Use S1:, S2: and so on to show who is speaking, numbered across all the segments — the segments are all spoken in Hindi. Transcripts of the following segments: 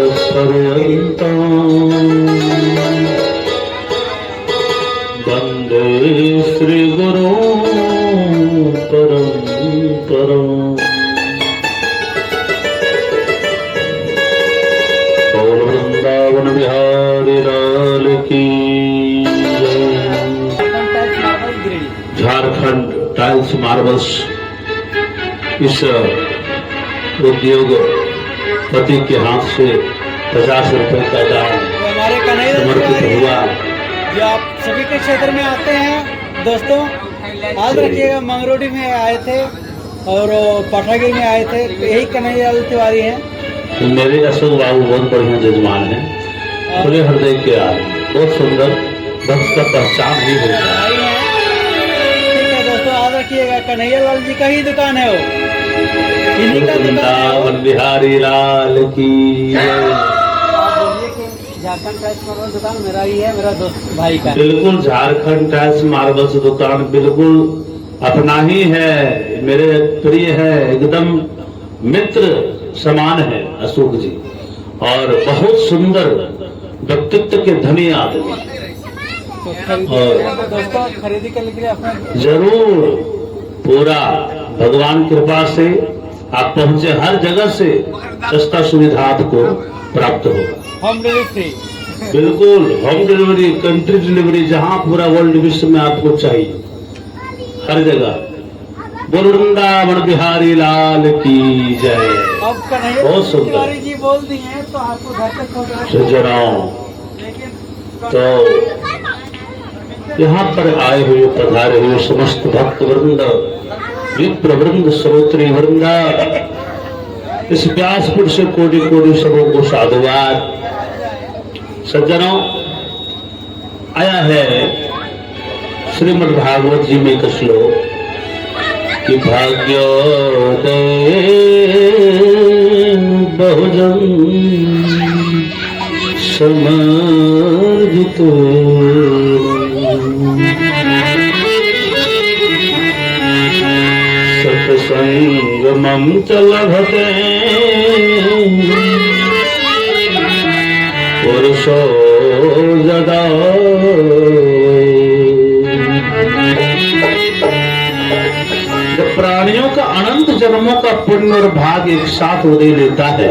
S1: अस्मदाचार्यपर्यन्तं वन्दे श्रीगुरुं परम्परम्। बोल वृंदावन बिहारी लाल की जय। झारखंड टाइल्स मार्बल्स इस उद्योग पति के हाथ से 50 रुपए का दान
S2: हमारे कन्हैया
S1: समर्पित हुआ।
S2: जो आप सभी के क्षेत्र में आते हैं दोस्तों, आज रखिएगा मंगरोडी में आए थे और पाठागिरी में आए थे, यही कन्हैया तिवारी हैं।
S1: तो मेरे अशोक बाबू बहुत बढ़िया जजमान हैं, खुले हृदय के आदमी, बहुत सुंदर, भक्त का पहचान ही होता है।
S2: ठीक है दोस्तों, आज रखिएगा कन्हैया लाल जी का ही दुकान है, वो इन्हीं का दुकान है।
S1: वृंदावन बिहारी लाल की जय।
S2: झारखंड टाइल्स मार्बल्स दुकान मेरा ही है, मेरा दोस्त भाई का।
S1: बिल्कुल, झारखंड टाइल्स मार्बल्स दुकान बिल्कुल अपना ही है, मेरे प्रिय है, एकदम मित्र समान है अशोक जी, और बहुत सुंदर व्यक्तित्व के धनी आदमी।
S2: और दोस्तों खरीदी के लिए अपना
S1: जरूर, पूरा भगवान कृपा से आप पहुंचे, हर जगह से सस्ता सुविधा आपको प्राप्त होगा।
S2: होम डिलीवरी,
S1: बिल्कुल होम डिलीवरी, कंट्री डिलीवरी, जहां पूरा वर्ल्ड विश्व में आपको चाहिए, हर जगह। बोल वृंदावन बिहारी लाल की जय।
S2: अब कन्हैया
S1: बहुत सुंदर।
S2: तिवारी जी बोल दिए हैं तो आपको घर तक पहुंचा
S1: सज्जनों, तो यहाँ पर आए हुए पधारे हुए समस्त भक्त वृंद, विप्र वृंद, श्रोत्री वृंद, इस व्यासपुर से कोटि कोटि सबों को साधुवाद। सज्जनों, आया है श्रीमद् भागवत जी में एक श्लोक कि भाग्योदय बहुजन समर्जित सत्संगमं च लभते पुरुषो यदा। जब प्राणियों का अनंत जन्मों का पुण्य और भाग्य एक साथ उदय लेता है,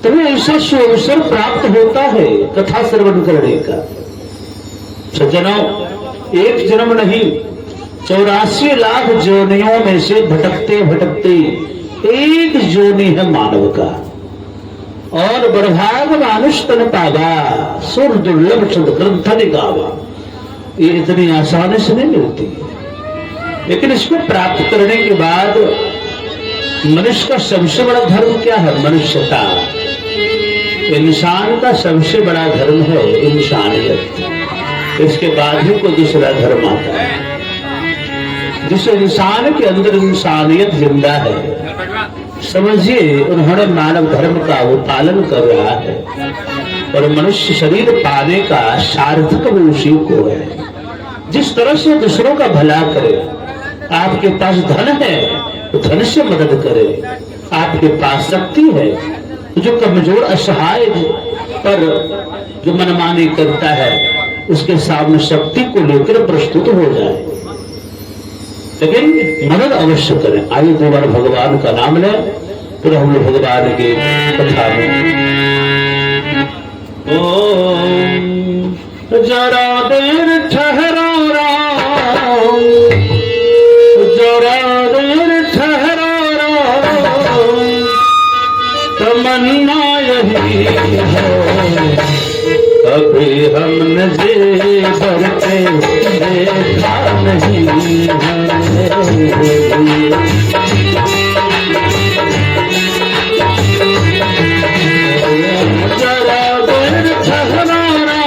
S1: तुम्हें ऐसा सुअवसर प्राप्त होता है कथा श्रवण करने का। सज्जनों, एक जन्म नहीं, 84 लाख जोनियों में से भटकते भटकते एक जोनी है मानव का। और बड़भाग मानुष तन पावा, सुर दुर्लभ ग्रंथ निगावा, ये इतनी आसानी से नहीं मिलती। लेकिन इसको प्राप्त करने के बाद मनुष्य का सबसे बड़ा धर्म क्या है? मनुष्यता। इंसान का सबसे बड़ा धर्म है इंसानियत। इसके बाद ही कोई दूसरा धर्म आता है। जिस इंसान के अंदर इंसानियत जिंदा है, समझिए उन्होंने मानव धर्म का वो पालन कर रहा है, और मनुष्य शरीर पाने का सार्थक भी उसी को है। जिस तरह से दूसरों का भला करे, आपके पास धन है तो धन से मदद करे, आपके पास शक्ति है तो जो कमजोर असहाय पर जो मनमानी करता है उसके सामने शक्ति को लेकर प्रस्तुत हो जाए, लेकिन मदद अवश्य करें। आइए दोबारा भगवान का नाम लें, फिर हम लोग भगवान की कथा में। ओम जरा देर ठहरो राम, जरा देर ठहरो राम, तमन्ना यही कभी हमने जेवर पे देखा नहीं है। जरा देर ठहराना,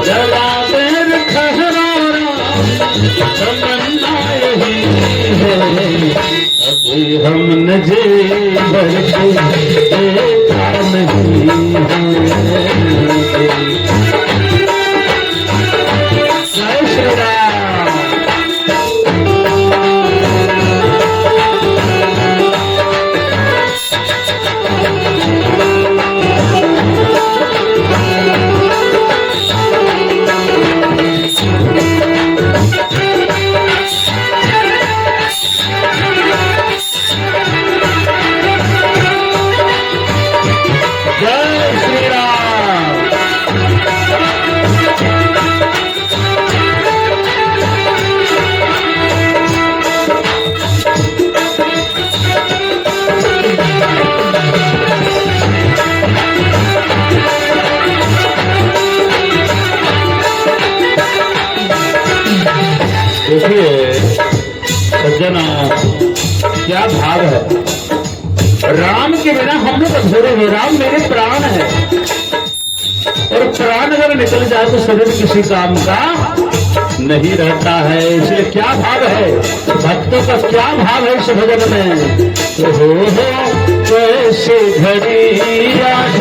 S1: जरा देर ठहराना, तमन्ना यही है। अभी हमने जेवर पे देखा नहीं है। जय श्री राम। देखिए सज्जना, क्या भाव है। राम के बिना हम लोग अधूरे हैं। राम मेरे प्राण है, और प्राण अगर निकल जाए तो शरीर किसी काम का नहीं रहता है। इसलिए क्या भाव है, भक्तों का क्या भाव है इस भजन में। हो कैसे घड़ी आज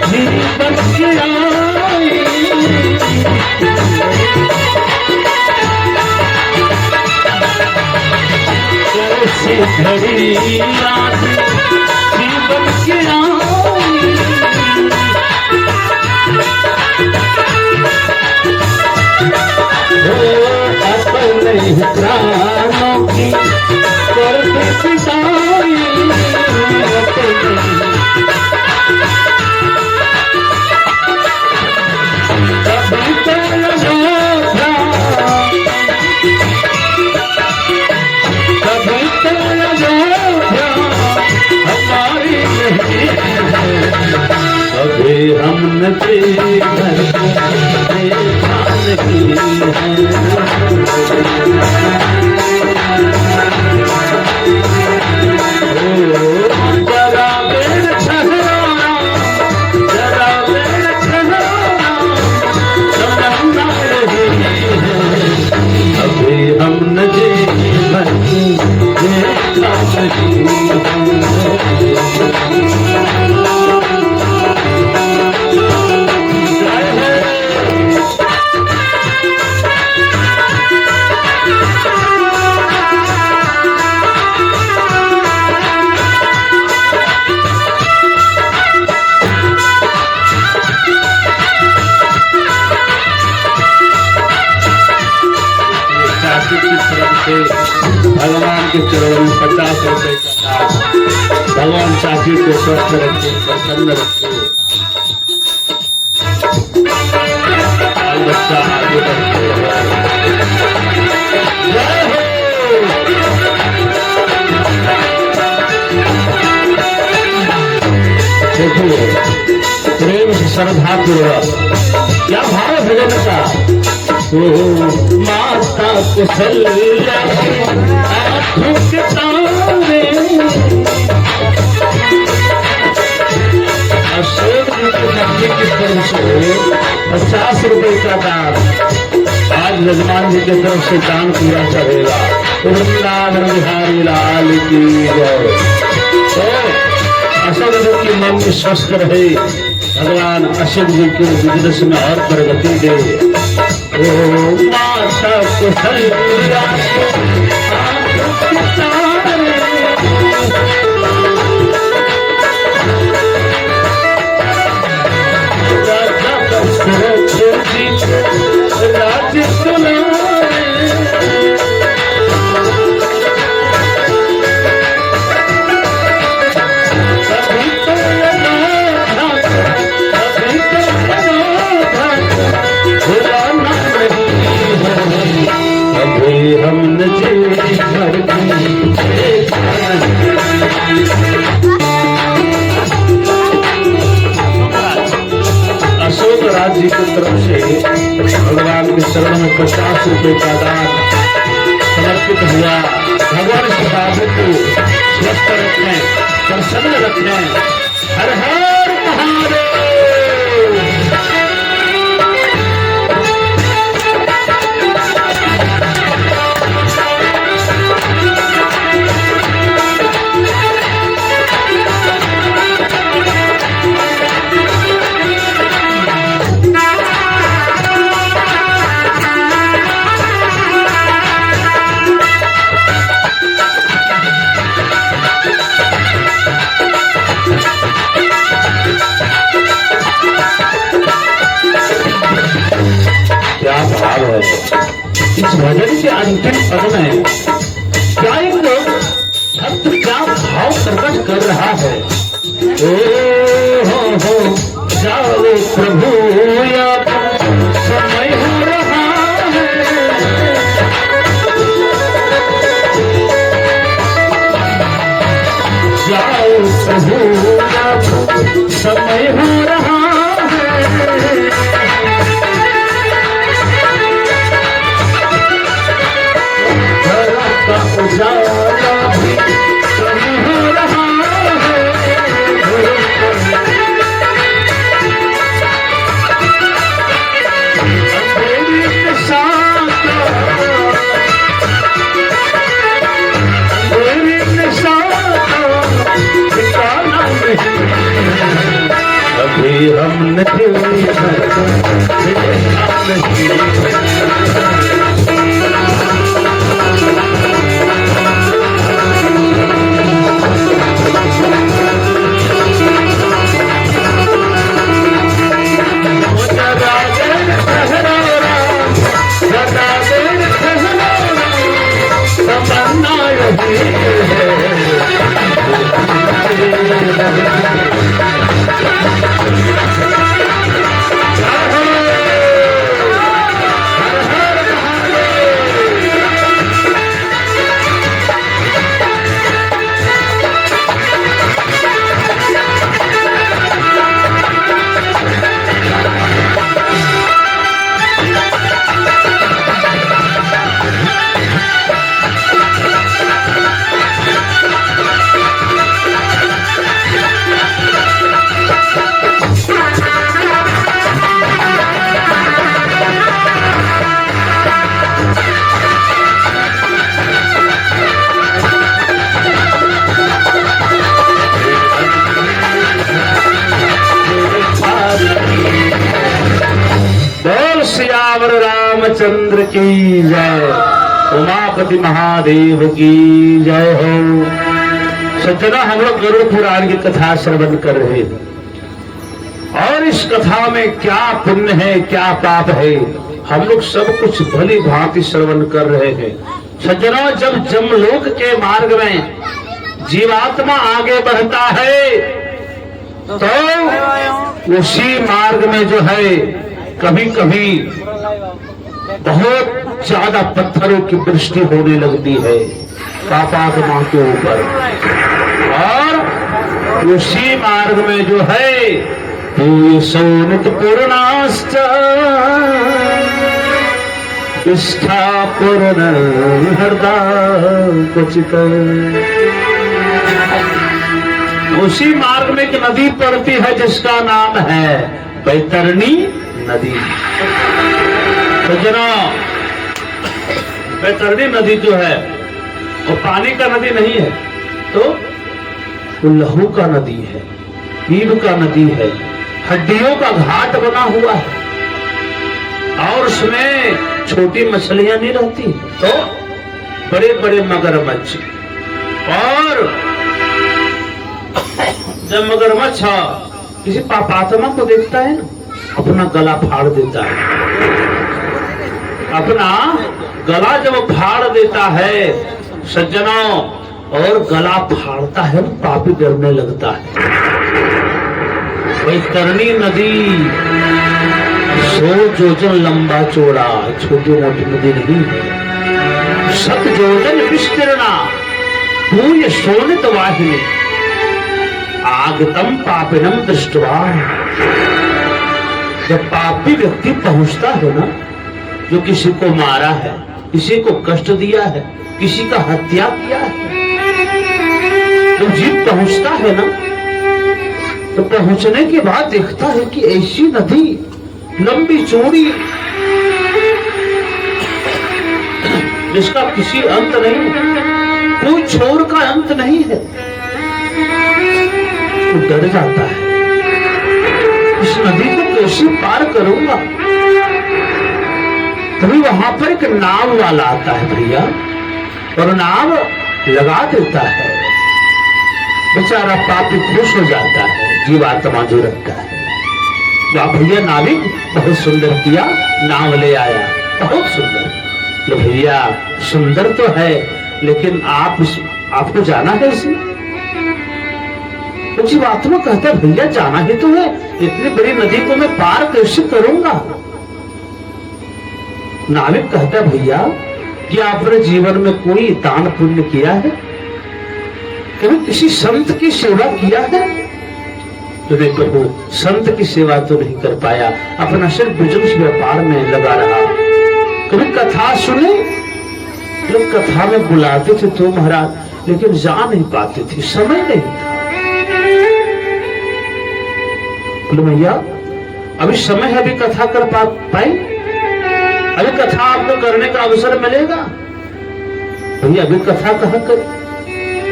S1: जीवन की आई, कैसी घड़ी आज जीवन की आई। अपने प्राणों की करते पिताई, कभी तो अयोध्या, कभी तो अयोध्या हमारी नहीं है। कभी हमने जीवन देखा नहीं है। जरा देर ठहराना, जरा देर ठहराना, तमन्ना यही है। अभी हमने जीवन देखा नहीं भगवान के चरणों में 50 रुपए का दान। भगवान चाची को स्वस्थ रखे, प्रसन्न रखे, बाल बच्चा आगे बढ़ते देखिए प्रेम से श्रद्धा पूर्वक क्या भाव भजन का। माता कुशल्या आँखों के तारे, अशोक जी को नब्बे की तरफ से 50 रुपए का दान आज यजमान जी की तरफ से दान किया जाएगा। वृंदावन बिहारी लाल की जय। तो अशोक जी की मन में स्वस्थ रहे, भगवान अशोक जी के बिजनेस में और प्रगति दे। ओ माता कुशल्या आँखों के तारे, राजा दशरथ जी राज्य सुनाए। कभी तो अयोध्या, कभी तो अयोध्या भुलाना नहीं है। अभी हमने तरफ से भगवान के शरण में 50 रुपए का दान समर्पित हुआ। भगवान इस बाबू को स्वस्थ रखें, प्रसन्न रखें। हर हर महादेव। भाव है इस भजन के अंतिम पद में। क्या एक भक्त क्या भाव प्रकट कर रहा है। ओ हो जाओ प्रभु अब समय हो रहा है। जाओ प्रभु अब समय हो रहा है। उजाला भी कम हो रहा है। अंधेरी के साथ ठिकाना नहीं। अभी हम नहीं सियावर रामचंद्र की जय। उमापति महादेव की जय हो। सज्जना, हम लोग गरुड़ पुराण की कथा श्रवण कर रहे हैं और इस कथा में क्या पुण्य है क्या पाप है हम लोग सब कुछ भली भांति श्रवण कर रहे हैं। सज्जनों, जब जमलोक के मार्ग में जीवात्मा आगे बढ़ता है तो उसी मार्ग में जो है कभी कभी बहुत ज्यादा पत्थरों की वृष्टि होने लगती है पापात्मा के ऊपर। और उसी मार्ग में जो है तो सोनित पूर्णाश्च इष्टा पूर्ण हृदय कुचित। उसी मार्ग में एक नदी पड़ती है जिसका नाम है बैतरणी नदी। तो जनाब, बैतरणी नदी जो है वो पानी का नदी नहीं है, तो वो लहू का नदी है, पीप का नदी है, हड्डियों का घाट बना हुआ है और उसमें छोटी मछलियां नहीं रहती तो बड़े बड़े मगरमच्छ। और जब मगरमच्छ किसी पापात्मा को देखता है ना, अपना गला फाड़ देता है। अपना गला जब फाड़ देता है सज्जनों, और गला फाड़ता है पापी डरने लगता है। बैतरणी नदी 100 योजन लंबा चौड़ा, छोटी मोटी नदी नहीं है। 7 योजन विस्तीर्णा पूय शोणित वाहिनी आगतम पापिनम दृष्टवा। जब पापी व्यक्ति पहुंचता है ना, जो किसी को मारा है, किसी को कष्ट दिया है, किसी का हत्या किया है, तो जीव पहुंचता है ना, तो पहुंचने के बाद देखता है कि ऐसी नदी लंबी चौड़ी जिसका किसी अंत नहीं, कोई छोर का अंत नहीं है, तो डर जाता है, इस नदी को कैसे पार करूंगा। तभी वहां पर एक नाव वाला आता है भैया, और नाव लगा देता है। बेचारा पापी खुश हो जाता है, जीवात्मा जो रखता है, वाह भैया नाविक बहुत सुंदर किया, नाव ले आया, बहुत सुंदर। तो भैया सुंदर तो है, लेकिन आपको जाना है इसमें। तो जीवात्मा कहता है भैया जाना ही तो है, इतनी बड़ी नदी को मैं पार कैसे करूंगा। नाविक कहता है भैया कि आपने जीवन में कोई दान पुण्य किया है, कभी किसी संत की सेवा किया है? तो नहीं प्रभु, संत की सेवा तो नहीं कर पाया, अपना सिर्फ बिजनेस व्यापार में लगा रहा। कभी कथा सुने, लोग कथा में बुलाते थे तो महाराज, लेकिन जा नहीं पाते थे, समय नहीं था। बोले भैया अभी समय है, अभी कथा कर पाए, अभी कथा आपको करने का अवसर मिलेगा। भैया अभी कथा कहाँ कर,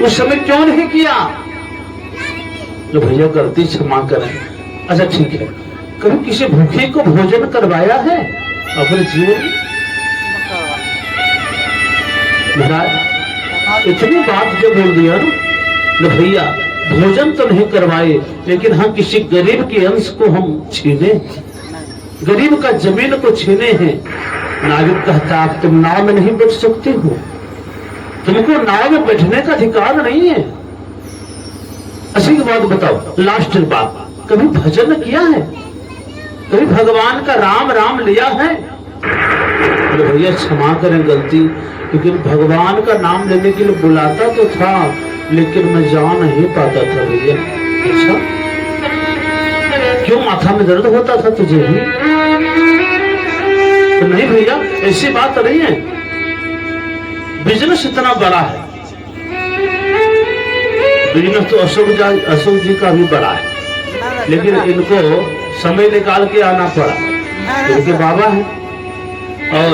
S1: उस समय क्यों नहीं किया? तो भैया गलती क्षमा करें। अच्छा ठीक है, कभी किसी भूखे को भोजन करवाया है अपने जीवन में? महाराज इतनी बात जो बोल दिया ना, तो भैया भोजन तो नहीं करवाए, लेकिन हम किसी गरीब के अंश को हम छीने, गरीब का जमीन को छीने हैं। नाविक कहता आप तुम नाव में नहीं बैठ सकते हो, तुमको नाव में बैठने का अधिकार नहीं है। अच्छी बात बताओ, लास्ट बात, कभी भजन किया है? कभी भगवान का राम राम लिया है? तो भैया क्षमा करें गलती, लेकिन भगवान का नाम लेने के लिए बुलाता तो था, लेकिन मैं जा नहीं पाता था भैया। अच्छा क्यों, माथा में दर्द होता था तुझे भी? तो नहीं भैया ऐसी बात नहीं है, बिजनेस इतना बड़ा है, बिजनेस तो अशोक जी का भी बड़ा है, लेकिन इनको समय निकाल के आना पड़ा, इनके बाबा है और